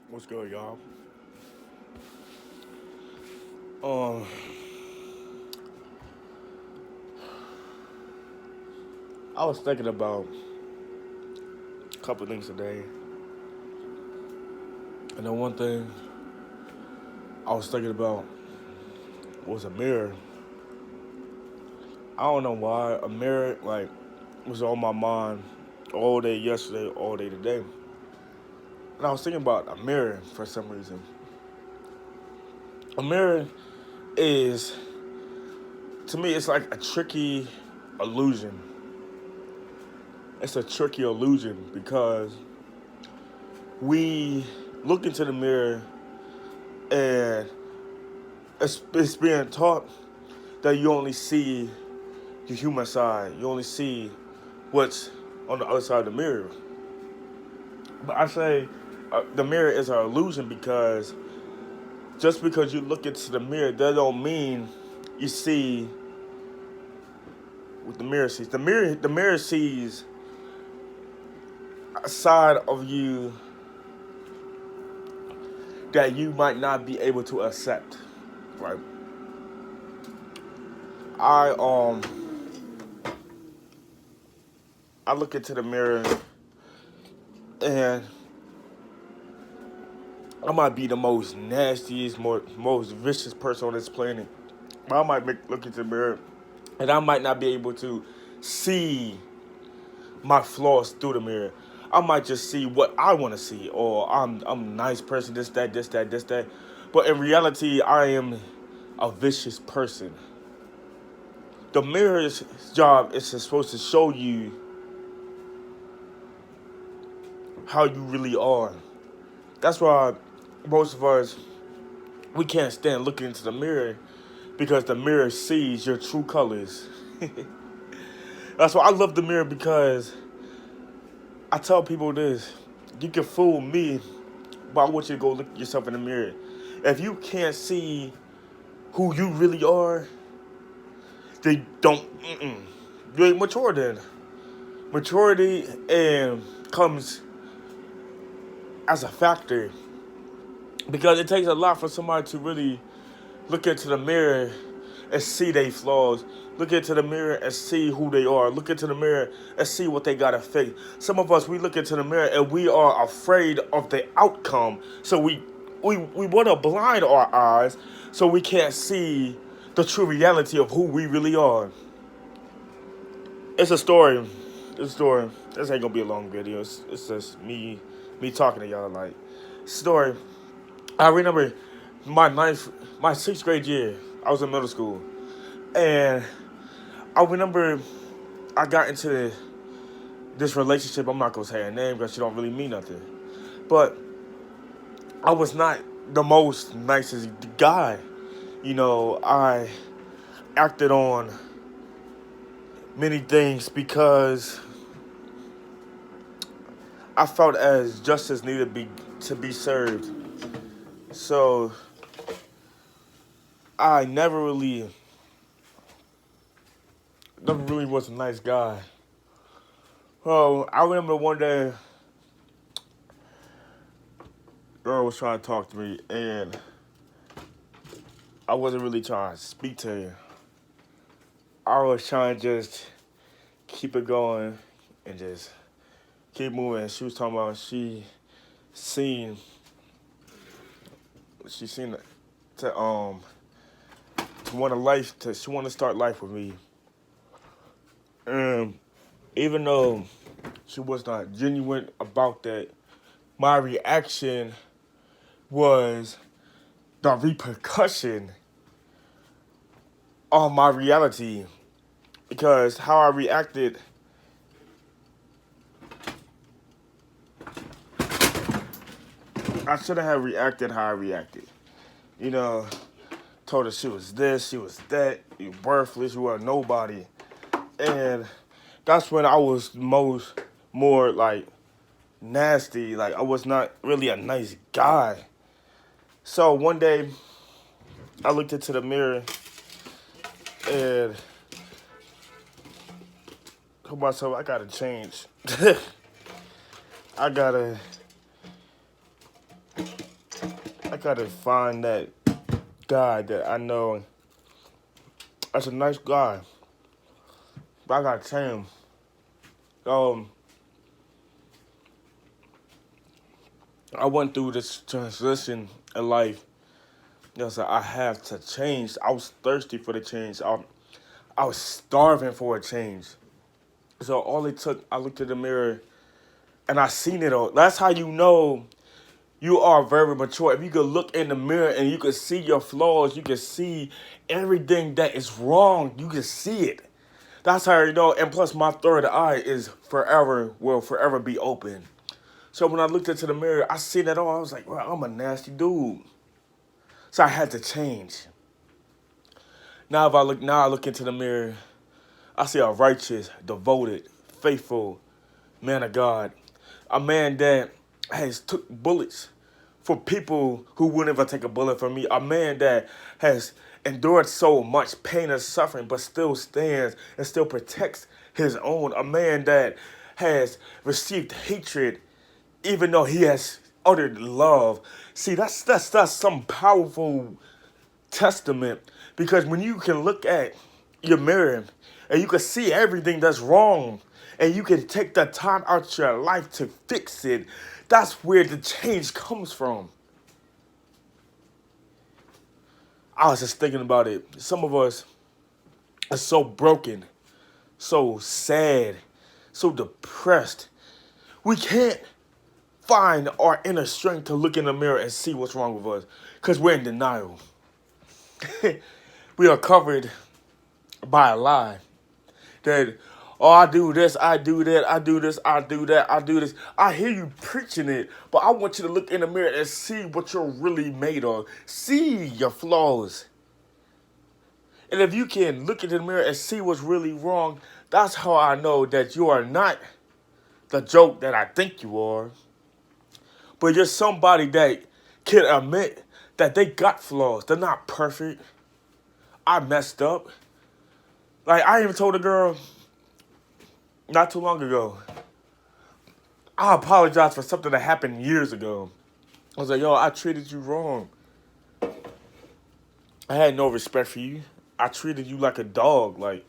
What's good, y'all? Um, I was thinking about a couple things today, and the one thing I was thinking about was a mirror. I don't know why a mirror was on my mind all day yesterday, all day today, and I was thinking about a mirror for some reason. A mirror is, to me, it's like a tricky illusion. It's a tricky illusion because we look into the mirror and it's being taught that you only see the human side. You only see what's on the other side of the mirror. But I say the mirror is an illusion because just because you look into the mirror, that don't mean you see what the mirror sees. The mirror sees a side of you that you might not be able to accept. Right? I um I look into the mirror and I might be the most nastiest, most vicious person on this planet. But I might look into the mirror and I might not be able to see my flaws through the mirror. I might just see what I want to see, or I'm a nice person, this, that, this, that, this, that. But in reality, I am a vicious person. The mirror's job is supposed to show you how you really are. That's why most of us we can't stand looking into the mirror because the mirror sees your true colors. That's why I love the mirror because I tell people this: you can fool me, but I want you to go look yourself in the mirror. If you can't see who you really are, they don't. You ain't mature then. Maturity and comes as a factor because it takes a lot for somebody to really look into the mirror and see their flaws. Look into the mirror and see who they are. Look into the mirror and see what they got to fix. Some of us, we look into the mirror and we are afraid of the outcome. So we want to blind our eyes so we can't see the true reality of who we really are. It's a story. It's a story. This ain't gonna be a long video. It's just me talking to y'all like story. I remember my sixth grade year. I was in middle school, and I remember I got into this relationship. I'm not gonna say her name because she don't really mean nothing. But I was not the most nicest guy. I acted on many things because I felt as justice needed to be served. So I never really was a nice guy. Well, I remember one day, a girl was trying to talk to me, and I wasn't really trying to speak to her. I was trying to just keep it going and just keep moving. She was talking about seen she seen to to want a life to she want to start life with me. And even though she was not genuine about that, my reaction was the repercussion on my reality because how I reacted, I shouldn't have reacted how I reacted. You know, told her she was this, she was that, you worthless, you are nobody. And that's when I was more like nasty. Like I was not really a nice guy. So one day I looked into the mirror and told myself I gotta change. I gotta gotta find that guy that I know that's a nice guy. But I gotta tell him. Um, I went through this transition in life. You know, so I have to change. I was thirsty for the change. I was starving for a change. So all it took, I looked in the mirror and I seen it all. That's how you know you are very mature. If you could look in the mirror and you could see your flaws, you could see everything that is wrong. You can see it. That's how you know. And plus, my third eye will forever be open. So when I looked into the mirror, I seen it all. I was like, well, I'm a nasty dude. So I had to change. Now I look into the mirror. I see a righteous, devoted, faithful man of God. A man that has took bullets for people who wouldn't even take a bullet for me. A man that has endured so much pain and suffering, but still stands and still protects his own. A man that has received hatred, even though he has uttered love. See, that's some powerful testament, because when you can look at your mirror and you can see everything that's wrong and you can take the time out your life to fix it, that's where the change comes from. I was just thinking about it. Some of us are so broken, so sad, so depressed. We can't find our inner strength to look in the mirror and see what's wrong with us because we're in denial. We are covered by a lie that, oh, I do this, I do that, I do this, I do that, I do this. I hear you preaching it, but I want you to look in the mirror and see what you're really made of. See your flaws. And if you can look into the mirror and see what's really wrong, that's how I know that you are not the joke that I think you are. But you're somebody that can admit that they got flaws. They're not perfect. I messed up. Like, I even told a girl not too long ago, I apologize for something that happened years ago. I was like, yo, I treated you wrong. I had no respect for you. I treated you like a dog, like.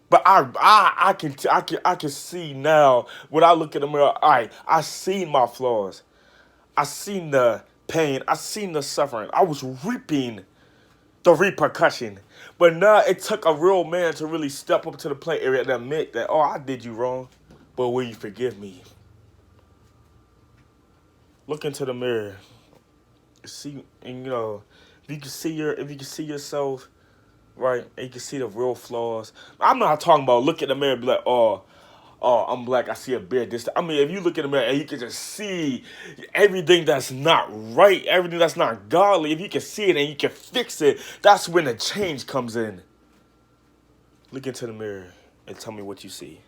But I can see now when I look in the mirror. All right, I seen my flaws. I seen the pain. I seen the suffering. I was reaping the repercussion. But now it took a real man to really step up to the plate area and admit that, oh, I did you wrong, but will you forgive me? Look into the mirror. See, and if you can see yourself, right, and you can see the real flaws. I'm not talking about look in the mirror and be like, oh, I'm black, I see a beard. I mean, if you look in the mirror and you can just see everything that's not right, everything that's not godly, if you can see it and you can fix it, that's when the change comes in. Look into the mirror and tell me what you see.